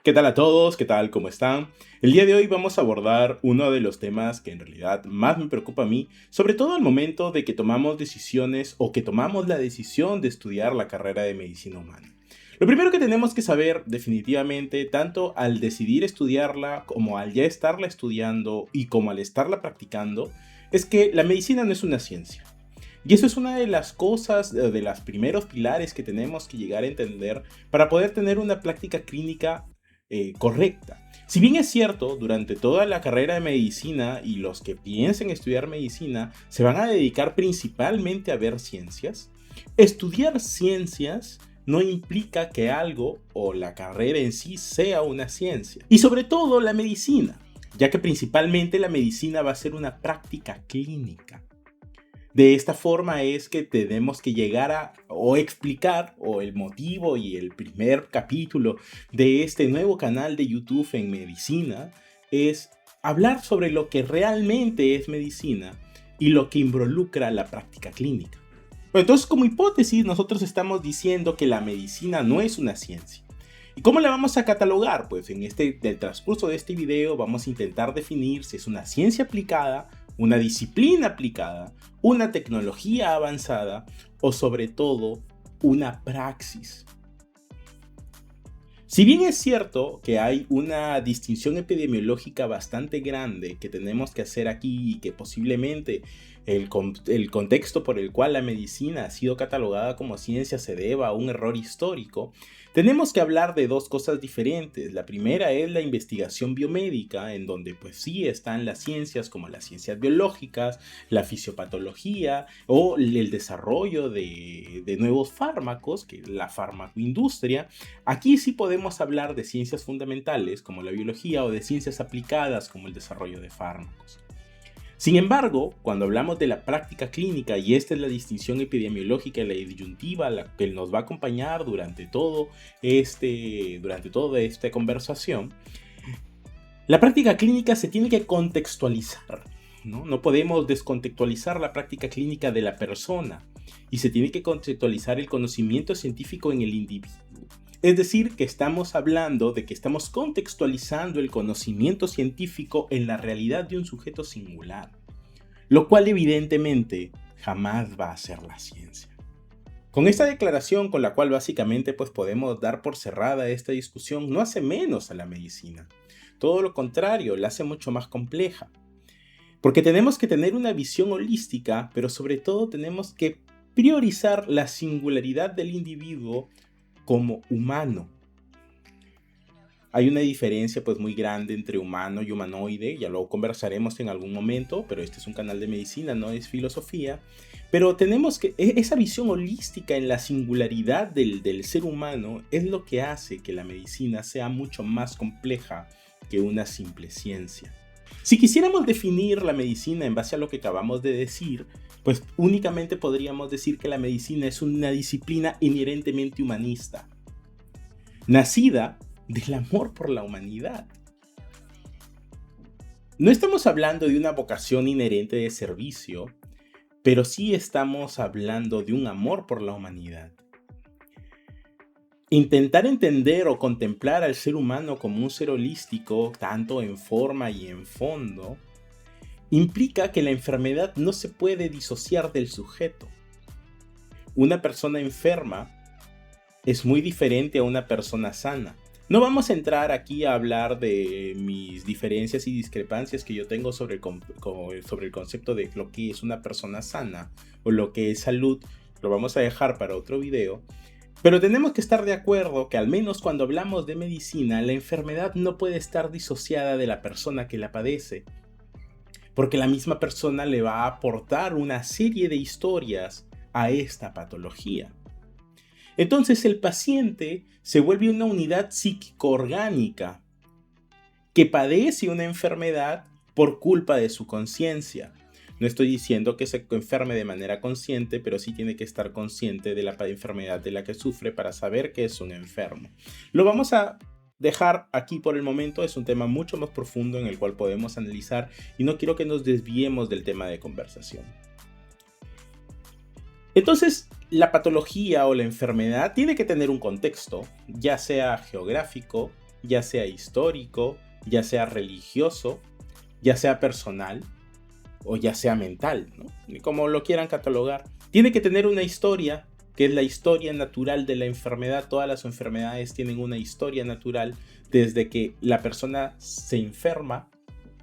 ¿Qué tal a todos? ¿Qué tal? ¿Cómo están? El día de hoy vamos a abordar uno de los temas que en realidad más me preocupa a mí, sobre todo al momento de que tomamos decisiones o que tomamos la decisión de estudiar la carrera de medicina humana. Lo primero que tenemos que saber definitivamente, tanto al decidir estudiarla como al ya estarla estudiando y como al estarla practicando, es que la medicina no es una ciencia. Y eso es una de las cosas, de los primeros pilares que tenemos que llegar a entender para poder tener una práctica clínica correcta. Si bien es cierto, durante toda la carrera de medicina y los que piensen estudiar medicina se van a dedicar principalmente a ver ciencias, estudiar ciencias no implica que algo o la carrera en sí sea una ciencia. Y sobre todo la medicina, ya que principalmente la medicina va a ser una práctica clínica. De esta forma es que tenemos que llegar a o explicar o el motivo y el primer capítulo de este nuevo canal de YouTube en medicina es hablar sobre lo que realmente es medicina y lo que involucra la práctica clínica. Bueno, entonces, como hipótesis, nosotros estamos diciendo que la medicina no es una ciencia. ¿Y cómo la vamos a catalogar? Pues en del transcurso de este video vamos a intentar definir si es una ciencia aplicada, una disciplina aplicada, una tecnología avanzada o sobre todo una praxis. Si bien es cierto que hay una distinción epidemiológica bastante grande que tenemos que hacer aquí y que posiblemente el contexto por el cual la medicina ha sido catalogada como ciencia se deba a un error histórico, tenemos que hablar de dos cosas diferentes. La primera es la investigación biomédica, en donde pues sí están las ciencias como las ciencias biológicas, la fisiopatología o el desarrollo de nuevos fármacos, que es la farmacoindustria. Aquí sí podemos hablar de ciencias fundamentales como la biología o de ciencias aplicadas como el desarrollo de fármacos. Sin embargo, cuando hablamos de la práctica clínica, y esta es la distinción epidemiológica y la disyuntiva la que nos va a acompañar durante toda esta conversación, la práctica clínica se tiene que contextualizar. No podemos descontextualizar la práctica clínica de la persona y se tiene que contextualizar el conocimiento científico en el individuo. Es decir, que estamos hablando de que estamos contextualizando el conocimiento científico en la realidad de un sujeto singular, lo cual evidentemente jamás va a ser la ciencia. Con esta declaración, con la cual básicamente pues podemos dar por cerrada esta discusión, no hace menos a la medicina. Todo lo contrario, la hace mucho más compleja. Porque tenemos que tener una visión holística, pero sobre todo tenemos que priorizar la singularidad del individuo como humano. Hay una diferencia pues muy grande entre humano y humanoide, ya lo conversaremos en algún momento, pero este es un canal de medicina, no es filosofía. Pero tenemos que, esa visión holística en la singularidad del ser humano es lo que hace que la medicina sea mucho más compleja que una simple ciencia. Si quisiéramos definir la medicina en base a lo que acabamos de decir, pues únicamente podríamos decir que la medicina es una disciplina inherentemente humanista, nacida del amor por la humanidad. No estamos hablando de una vocación inherente de servicio, pero sí estamos hablando de un amor por la humanidad. Intentar entender o contemplar al ser humano como un ser holístico, tanto en forma y en fondo, implica que la enfermedad no se puede disociar del sujeto. Una persona enferma es muy diferente a una persona sana. No vamos a entrar aquí a hablar de mis diferencias y discrepancias que yo tengo sobre el concepto de lo que es una persona sana o lo que es salud. Lo vamos a dejar para otro video. Pero tenemos que estar de acuerdo que al menos cuando hablamos de medicina, la enfermedad no puede estar disociada de la persona que la padece, porque la misma persona le va a aportar una serie de historias a esta patología. Entonces el paciente se vuelve una unidad psíquico-orgánica que padece una enfermedad por culpa de su conciencia. No estoy diciendo que se enferme de manera consciente, pero sí tiene que estar consciente de la enfermedad de la que sufre para saber que es un enfermo. Lo vamos a dejar aquí por el momento, es un tema mucho más profundo en el cual podemos analizar y no quiero que nos desviemos del tema de conversación. Entonces, la patología o la enfermedad tiene que tener un contexto, ya sea geográfico, ya sea histórico, ya sea religioso, ya sea personal o ya sea mental, ¿no? Como lo quieran catalogar. Tiene que tener una historia, que es la historia natural de la enfermedad. Todas las enfermedades tienen una historia natural desde que la persona se enferma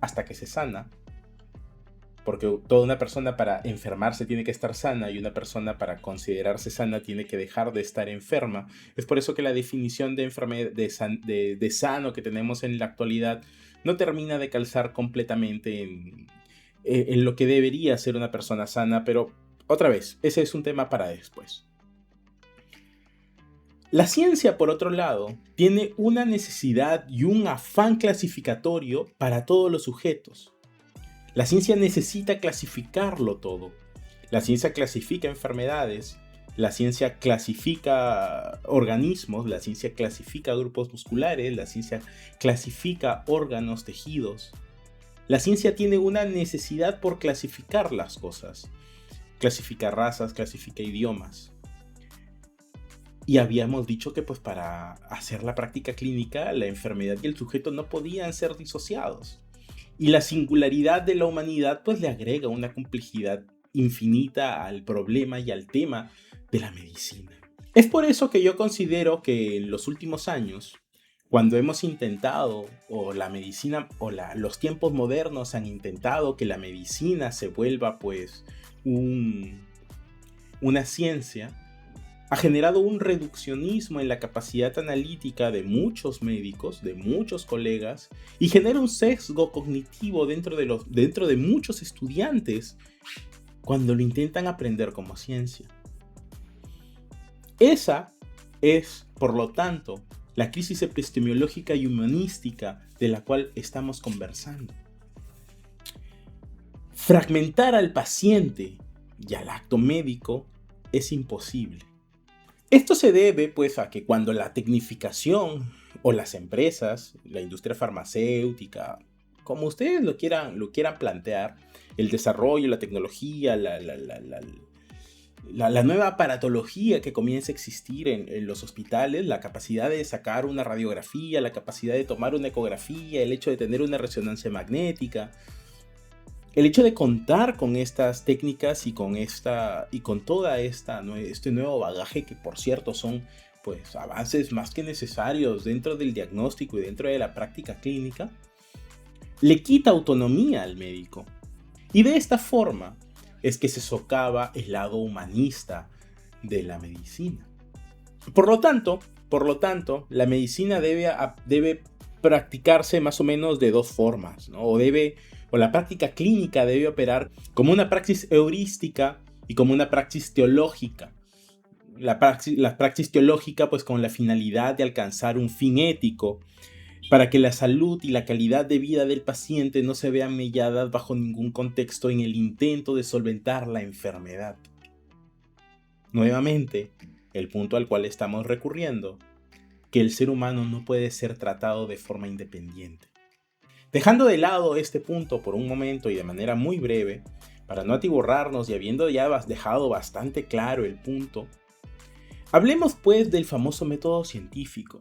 hasta que se sana. Porque toda una persona para enfermarse tiene que estar sana y una persona para considerarse sana tiene que dejar de estar enferma. Es por eso que la definición de enfermedad de sano que tenemos en la actualidad no termina de calzar completamente en lo que debería ser una persona sana, pero otra vez, ese es un tema para después. La ciencia, por otro lado, tiene una necesidad y un afán clasificatorio para todos los sujetos. La ciencia necesita clasificarlo todo. La ciencia clasifica enfermedades, la ciencia clasifica organismos, la ciencia clasifica grupos musculares, la ciencia clasifica órganos, tejidos. La ciencia tiene una necesidad por clasificar las cosas. Clasifica razas, clasifica idiomas. Y habíamos dicho que pues para hacer la práctica clínica, la enfermedad y el sujeto no podían ser disociados. Y la singularidad de la humanidad pues le agrega una complejidad infinita al problema y al tema de la medicina. Es por eso que yo considero que en los últimos años, cuando hemos intentado, o la medicina, o los tiempos modernos han intentado que la medicina se vuelva pues una ciencia, ha generado un reduccionismo en la capacidad analítica de muchos médicos, de muchos colegas, y genera un sesgo cognitivo dentro de muchos estudiantes cuando lo intentan aprender como ciencia. Esa es, por lo tanto, la crisis epistemológica y humanística de la cual estamos conversando. Fragmentar al paciente y al acto médico es imposible. Esto se debe pues a que cuando la tecnificación o las empresas, la industria farmacéutica, como ustedes lo quieran plantear, el desarrollo, la tecnología, la nueva aparatología que comienza a existir en los hospitales, la capacidad de sacar una radiografía, la capacidad de tomar una ecografía, el hecho de tener una resonancia magnética, el hecho de contar con estas técnicas y con todo este nuevo bagaje, que por cierto son pues avances más que necesarios dentro del diagnóstico y dentro de la práctica clínica, le quita autonomía al médico. Y de esta forma es que se socava el lado humanista de la medicina. Por lo tanto, la medicina debe practicarse más o menos de dos formas, ¿no? O la práctica clínica debe operar como una praxis heurística y como una praxis teológica. La praxis teológica pues con la finalidad de alcanzar un fin ético para que la salud y la calidad de vida del paciente no se vean melladas bajo ningún contexto en el intento de solventar la enfermedad. Nuevamente, el punto al cual estamos recurriendo, que el ser humano no puede ser tratado de forma independiente. Dejando de lado este punto por un momento y de manera muy breve, para no atiborrarnos y habiendo ya dejado bastante claro el punto, hablemos pues del famoso método científico.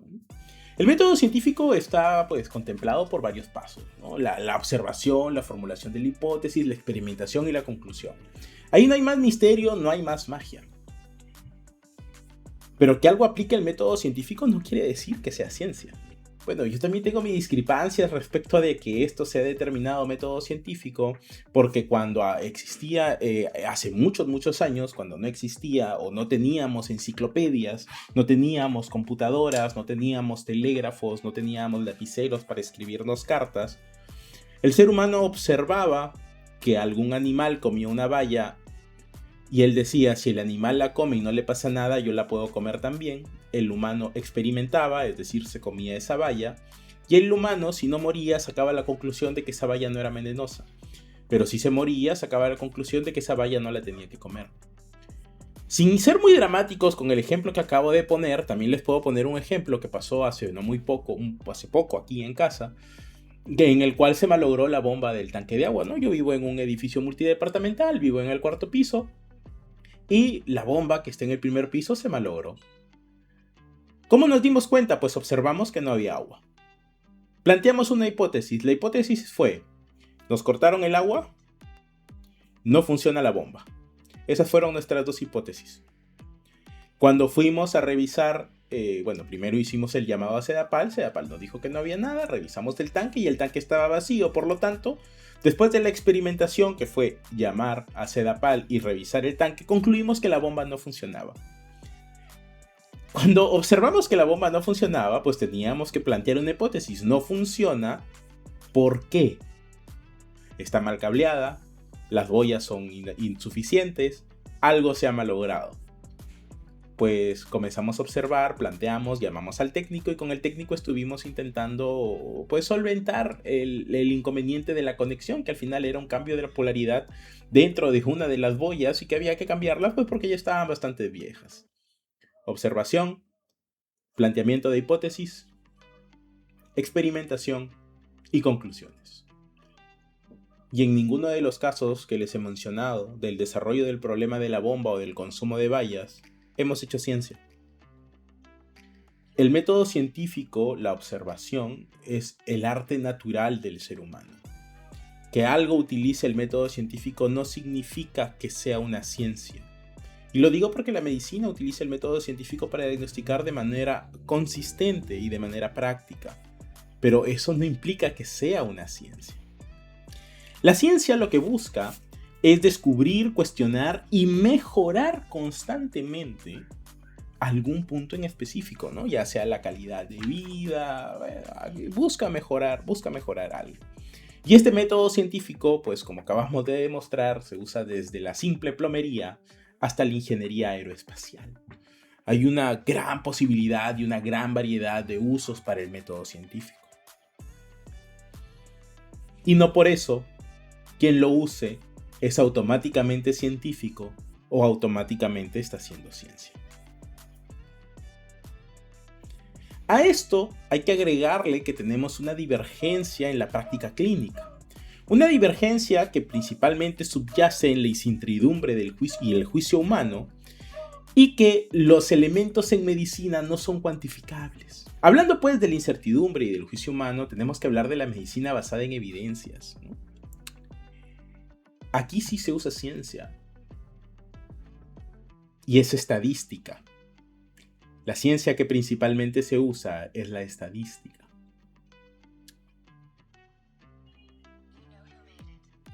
El método científico está pues contemplado por varios pasos, ¿no? La observación, la formulación de la hipótesis, la experimentación y la conclusión. Ahí no hay más misterio, no hay más magia. Pero que algo aplique el método científico no quiere decir que sea ciencia. Bueno, yo también tengo mis discrepancias respecto de que esto sea determinado método científico, porque cuando existía, hace muchos años, cuando no existía o no teníamos enciclopedias, no teníamos computadoras, no teníamos telégrafos, no teníamos lapiceros para escribirnos cartas, el ser humano observaba que algún animal comía una baya y él decía, si el animal la come y no le pasa nada, yo la puedo comer también. El humano experimentaba, es decir, se comía esa baya, y el humano, si no moría, sacaba la conclusión de que esa baya no era venenosa. Pero si se moría, sacaba la conclusión de que esa baya no la tenía que comer. Sin ser muy dramáticos con el ejemplo que acabo de poner, también les puedo poner un ejemplo que pasó hace poco aquí en casa, en el cual se malogró la bomba del tanque de agua, ¿no? Yo vivo en un edificio multidepartamental, vivo en el cuarto piso, y la bomba que está en el primer piso se malogró. ¿Cómo nos dimos cuenta? Pues observamos que no había agua. Planteamos una hipótesis. La hipótesis fue, nos cortaron el agua, no funciona la bomba. Esas fueron nuestras dos hipótesis. Cuando fuimos a revisar, primero hicimos el llamado a Sedapal. Sedapal nos dijo que no había nada, revisamos el tanque y el tanque estaba vacío. Por lo tanto, después de la experimentación que fue llamar a Sedapal y revisar el tanque, concluimos que la bomba no funcionaba. Cuando observamos que la bomba no funcionaba, pues teníamos que plantear una hipótesis. No funciona, ¿por qué? Está mal cableada, las boyas son insuficientes, algo se ha malogrado. Pues comenzamos a observar, planteamos, llamamos al técnico y con el técnico estuvimos intentando pues solventar el inconveniente de la conexión, que al final era un cambio de la polaridad dentro de una de las boyas y que había que cambiarlas pues porque ya estaban bastante viejas. Observación, planteamiento de hipótesis, experimentación y conclusiones. Y en ninguno de los casos que les he mencionado del desarrollo del problema de la bomba o del consumo de vallas, hemos hecho ciencia. El método científico, la observación, es el arte natural del ser humano. Que algo utilice el método científico no significa que sea una ciencia. Y lo digo porque la medicina utiliza el método científico para diagnosticar de manera consistente y de manera práctica. Pero eso no implica que sea una ciencia. La ciencia lo que busca es descubrir, cuestionar y mejorar constantemente algún punto en específico, ¿no? Ya sea la calidad de vida, busca mejorar algo. Y este método científico, pues como acabamos de demostrar, se usa desde la simple plomería hasta la ingeniería aeroespacial. Hay una gran posibilidad y una gran variedad de usos para el método científico. Y no por eso, quien lo use es automáticamente científico o automáticamente está haciendo ciencia. A esto hay que agregarle que tenemos una divergencia en la práctica clínica. Una divergencia que principalmente subyace en la incertidumbre del juicio y el juicio humano y que los elementos en medicina no son cuantificables. Hablando pues de la incertidumbre y del juicio humano, tenemos que hablar de la medicina basada en evidencias, ¿no? Aquí sí se usa ciencia y es estadística. La ciencia que principalmente se usa es la estadística.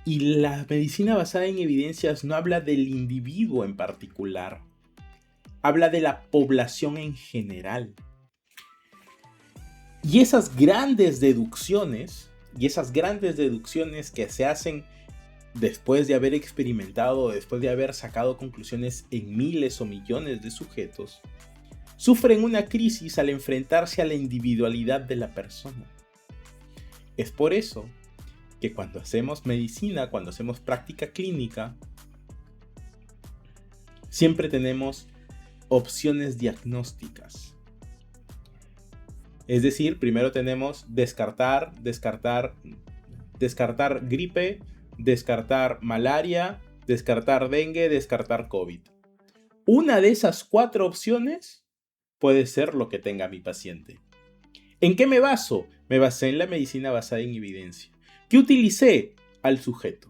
Y la medicina basada en evidencias no habla del individuo en particular, habla de la población en general. Y esas grandes deducciones que se hacen después de haber experimentado, después de haber sacado conclusiones en miles o millones de sujetos, sufren una crisis al enfrentarse a la individualidad de la persona. Es por eso que cuando hacemos medicina, cuando hacemos práctica clínica, siempre tenemos opciones diagnósticas. Es decir, primero tenemos descartar gripe, descartar malaria, descartar dengue, descartar COVID. Una de esas 4 opciones puede ser lo que tenga mi paciente. ¿En qué me baso? Me basé en la medicina basada en evidencia. ¿Qué utilicé? Al sujeto.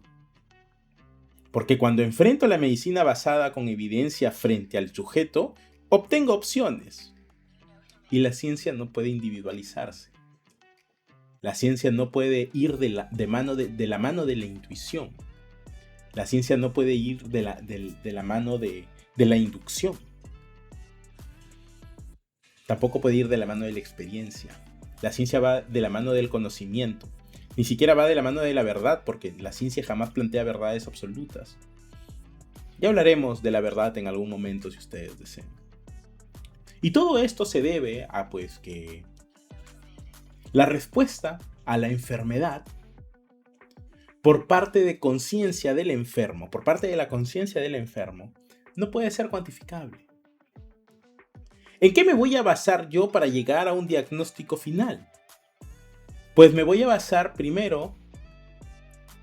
Porque cuando enfrento la medicina basada con evidencia frente al sujeto, obtengo opciones. Y la ciencia no puede individualizarse. La ciencia no puede ir de la mano de la intuición. La ciencia no puede ir de la mano de la inducción. Tampoco puede ir de la mano de la experiencia. La ciencia va de la mano del conocimiento. Ni siquiera va de la mano de la verdad, porque la ciencia jamás plantea verdades absolutas. Ya hablaremos de la verdad en algún momento si ustedes desean. Y todo esto se debe a pues que la respuesta a la enfermedad por parte de conciencia del enfermo, por parte de la conciencia del enfermo, no puede ser cuantificable. ¿En qué me voy a basar yo para llegar a un diagnóstico final? Pues me voy a basar primero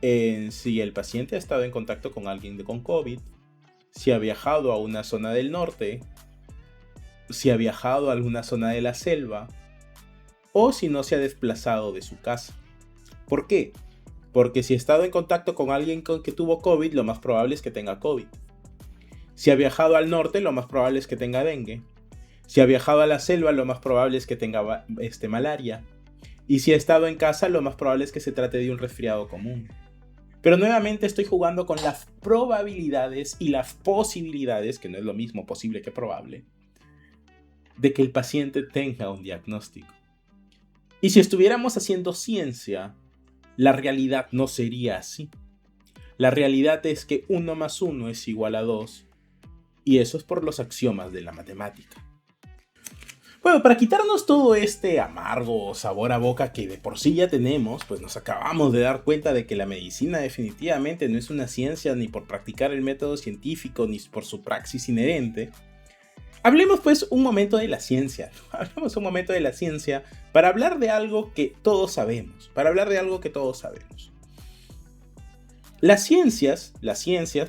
en si el paciente ha estado en contacto con alguien con COVID, si ha viajado a una zona del norte, si ha viajado a alguna zona de la selva, o si no se ha desplazado de su casa. ¿Por qué? Porque si ha estado en contacto con alguien que tuvo COVID, lo más probable es que tenga COVID. Si ha viajado al norte, lo más probable es que tenga dengue. Si ha viajado a la selva, lo más probable es que tenga malaria. Y si ha estado en casa, lo más probable es que se trate de un resfriado común. Pero nuevamente estoy jugando con las probabilidades y las posibilidades, que no es lo mismo posible que probable, de que el paciente tenga un diagnóstico. Y si estuviéramos haciendo ciencia, la realidad no sería así. La realidad es que 1 más 1 es igual a 2, y eso es por los axiomas de la matemática. Bueno, para quitarnos todo este amargo sabor a boca que de por sí ya tenemos, pues nos acabamos de dar cuenta de que la medicina definitivamente no es una ciencia ni por practicar el método científico ni por su praxis inherente. Hablemos pues un momento de la ciencia. Hablemos un momento de la ciencia para hablar de algo que todos sabemos. Las ciencias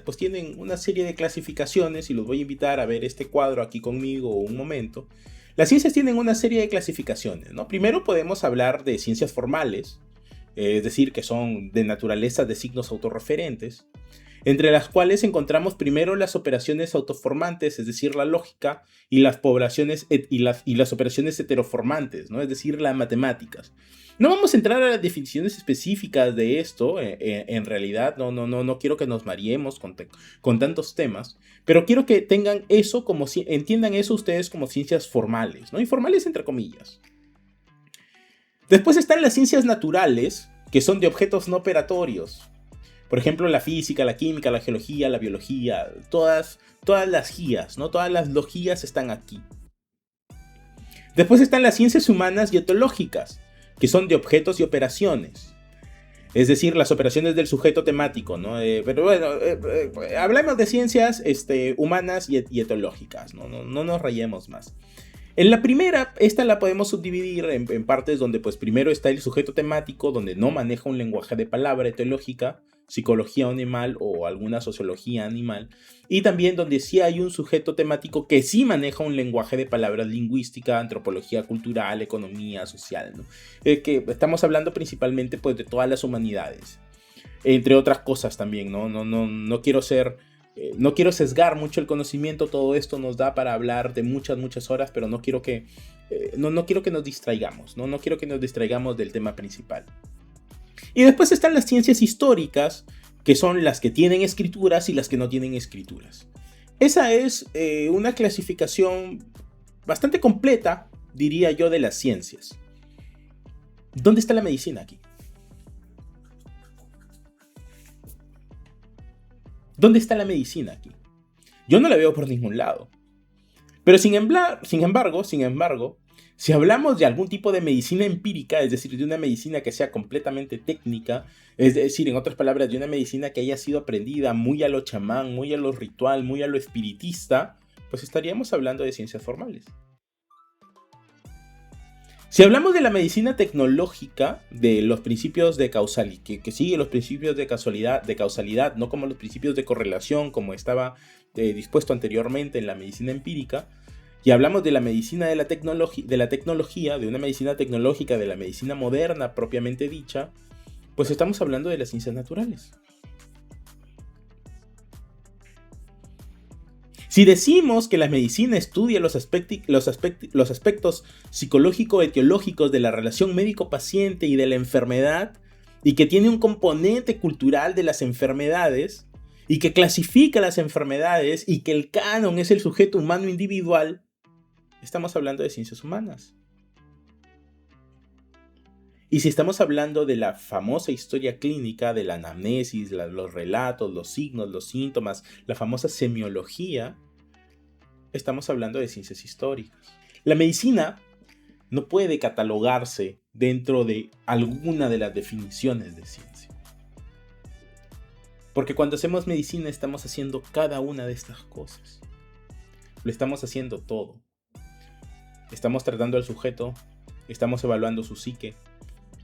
pues tienen una serie de clasificaciones y los voy a invitar a ver este cuadro aquí conmigo un momento. Las ciencias tienen una serie de clasificaciones, ¿no? Primero podemos hablar de ciencias formales, es decir, que son de naturaleza de signos autorreferentes, entre las cuales encontramos primero las operaciones autoformantes, es decir, la lógica, y las operaciones heteroformantes, ¿no? Es decir, las matemáticas. No vamos a entrar a las definiciones específicas de esto, en realidad no quiero que nos mareemos con tantos temas, pero quiero que tengan eso entiendan eso ustedes como ciencias formales, ¿no? Informales entre comillas. Después están las ciencias naturales, que son de objetos no operatorios. Por ejemplo, la física, la química, la geología, la biología, todas las GIAs, ¿no? Todas las logías están aquí. Después están las ciencias humanas y etológicas, que son de objetos y operaciones. Es decir, las operaciones del sujeto temático, ¿no? Pero bueno, hablamos de ciencias humanas y etológicas, ¿no? No nos rayemos más. En la primera, esta la podemos subdividir en partes donde pues primero está el sujeto temático, donde no maneja un lenguaje de palabra etológica, psicología animal o alguna sociología animal, y también donde sí hay un sujeto temático que sí maneja un lenguaje de palabras lingüística, antropología cultural, economía social, ¿no? Que estamos hablando principalmente pues de todas las humanidades, entre otras cosas también, ¿no? No quiero sesgar mucho el conocimiento, todo esto nos da para hablar de muchas horas, pero no quiero que nos distraigamos, no quiero que nos distraigamos del tema principal. Y después están las ciencias históricas, que son las que tienen escrituras y las que no tienen escrituras. Esa es una clasificación bastante completa, diría yo, de las ciencias. ¿Dónde está la medicina aquí? ¿Dónde está la medicina aquí? Yo no la veo por ningún lado. Pero sin embargo, si hablamos de algún tipo de medicina empírica, es decir, de una medicina que sea completamente técnica, es decir, en otras palabras, de una medicina que haya sido aprendida muy a lo chamán, muy a lo ritual, muy a lo espiritista, pues estaríamos hablando de ciencias formales. Si hablamos de la medicina tecnológica, de los principios de causalidad, que sigue los principios de causalidad, no como los principios de correlación, como estaba dispuesto anteriormente en la medicina empírica, y hablamos de la medicina de la tecnología, de una medicina tecnológica, de la medicina moderna propiamente dicha, pues estamos hablando de las ciencias naturales. Si decimos que la medicina estudia los aspectos psicológico-etiológicos de la relación médico-paciente y de la enfermedad, y que tiene un componente cultural de las enfermedades, y que clasifica las enfermedades, y que el canon es el sujeto humano individual, estamos hablando de ciencias humanas. Y si estamos hablando de la famosa historia clínica, de la anamnesis, los relatos, los signos, los síntomas, la famosa semiología, estamos hablando de ciencias históricas. La medicina no puede catalogarse dentro de alguna de las definiciones de ciencia. Porque cuando hacemos medicina estamos haciendo cada una de estas cosas. Lo estamos haciendo todo. Estamos tratando al sujeto, estamos evaluando su psique,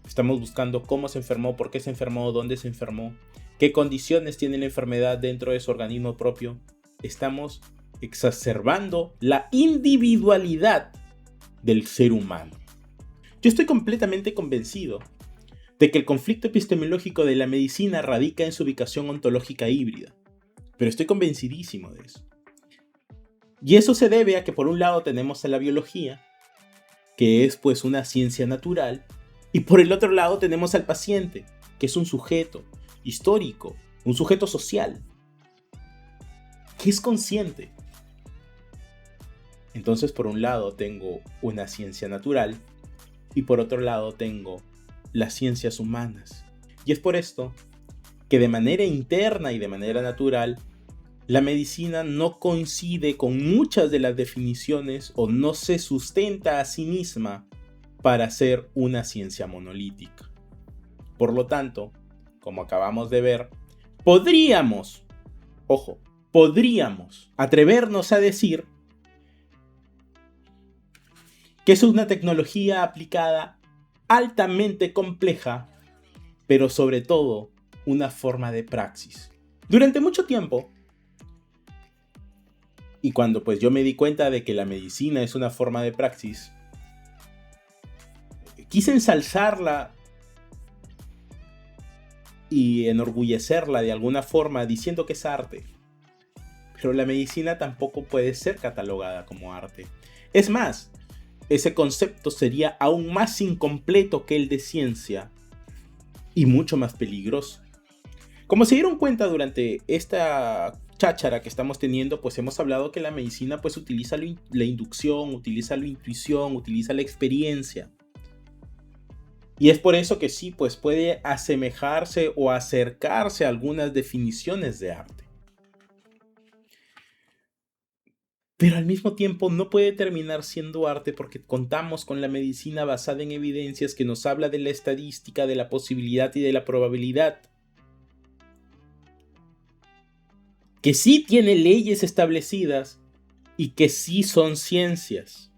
estamos buscando cómo se enfermó, por qué se enfermó, dónde se enfermó, qué condiciones tiene la enfermedad dentro de su organismo propio. Estamos exacerbando la individualidad del ser humano. Yo estoy completamente convencido de que el conflicto epistemológico de la medicina radica en su ubicación ontológica híbrida, pero estoy convencidísimo de eso. Y eso se debe a que por un lado tenemos a la biología, que es pues una ciencia natural, y por el otro lado tenemos al paciente, que es un sujeto histórico, un sujeto social, que es consciente. Entonces por un lado tengo una ciencia natural y por otro lado tengo las ciencias humanas. Y es por esto que de manera interna y de manera natural, la medicina no coincide con muchas de las definiciones o no se sustenta a sí misma para ser una ciencia monolítica. Por lo tanto, como acabamos de ver, podríamos atrevernos a decir que es una tecnología aplicada altamente compleja, pero sobre todo una forma de praxis. Durante mucho tiempo, y cuando pues yo me di cuenta de que la medicina es una forma de praxis, quise ensalzarla y enorgullecerla de alguna forma diciendo que es arte. Pero la medicina tampoco puede ser catalogada como arte. Es más, ese concepto sería aún más incompleto que el de ciencia y mucho más peligroso. Como se dieron cuenta durante esta cháchara que estamos teniendo, pues hemos hablado que la medicina pues utiliza la inducción, utiliza la intuición, utiliza la experiencia. Y es por eso que sí, pues puede asemejarse o acercarse a algunas definiciones de arte. Pero al mismo tiempo no puede terminar siendo arte porque contamos con la medicina basada en evidencias que nos habla de la estadística, de la posibilidad y de la probabilidad. Que sí tiene leyes establecidas y que sí son ciencias.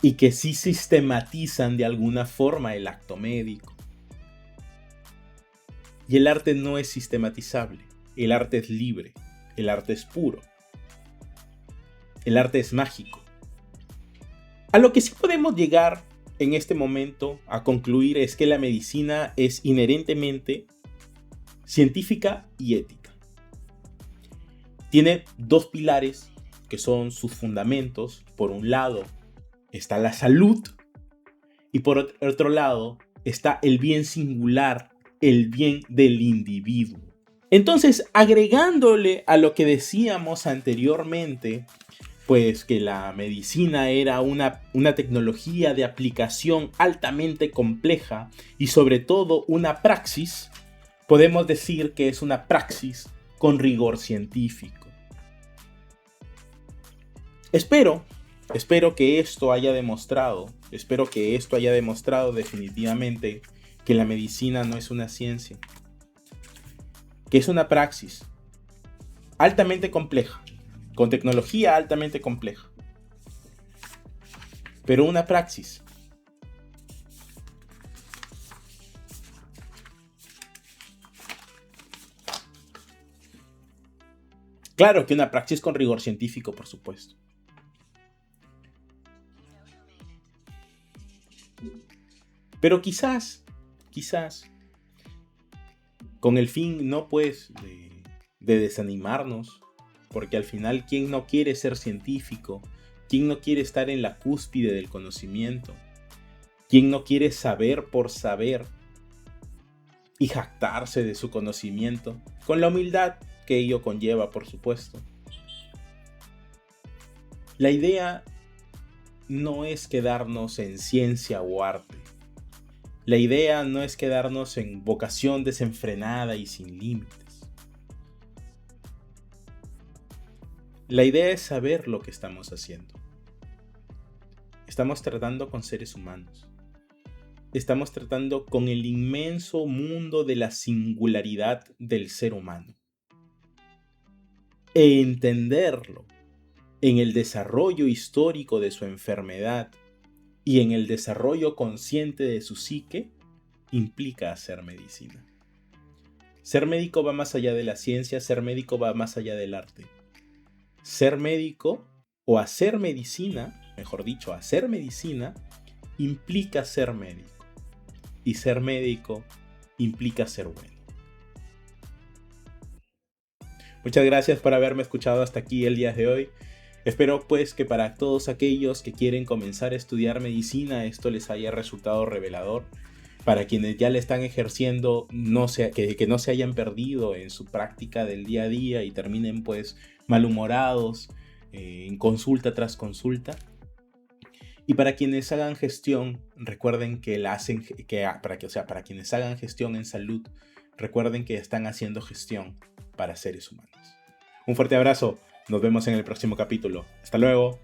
Y que sí sistematizan de alguna forma el acto médico. Y el arte no es sistematizable. El arte es libre. El arte es puro. El arte es mágico. A lo que sí podemos llegar en este momento a concluir es que la medicina es inherentemente científica y ética. Tiene dos pilares que son sus fundamentos. Por un lado está la salud y por otro lado está el bien singular, el bien del individuo. Entonces, agregándole a lo que decíamos anteriormente, pues que la medicina era una tecnología de aplicación altamente compleja y sobre todo una praxis, podemos decir que es una praxis con rigor científico. Espero que esto haya demostrado definitivamente que la medicina no es una ciencia, que es una praxis altamente compleja, con tecnología altamente compleja, pero una praxis. Claro que una praxis con rigor científico, por supuesto. Pero quizás, con el fin no pues de desanimarnos, porque al final, ¿quién no quiere ser científico? ¿Quién no quiere estar en la cúspide del conocimiento? ¿Quién no quiere saber por saber y jactarse de su conocimiento? Con la humildad que ello conlleva, por supuesto. La idea no es quedarnos en ciencia o arte. La idea no es quedarnos en vocación desenfrenada y sin límites. La idea es saber lo que estamos haciendo. Estamos tratando con seres humanos. Estamos tratando con el inmenso mundo de la singularidad del ser humano. E entenderlo en el desarrollo histórico de su enfermedad y en el desarrollo consciente de su psique implica hacer medicina. Ser médico va más allá de la ciencia, ser médico va más allá del arte. Ser médico o hacer medicina, mejor dicho, hacer medicina implica ser médico. Y ser médico implica ser bueno. Muchas gracias por haberme escuchado hasta aquí el día de hoy. Espero pues que para todos aquellos que quieren comenzar a estudiar medicina esto les haya resultado revelador. Para quienes ya le están ejerciendo, que no se hayan perdido en su práctica del día a día y terminen pues malhumorados en consulta tras consulta. Y para quienes hagan gestión, recuerden para quienes hagan gestión en salud, recuerden que están haciendo gestión para seres humanos. Un fuerte abrazo, nos vemos en el próximo capítulo. Hasta luego.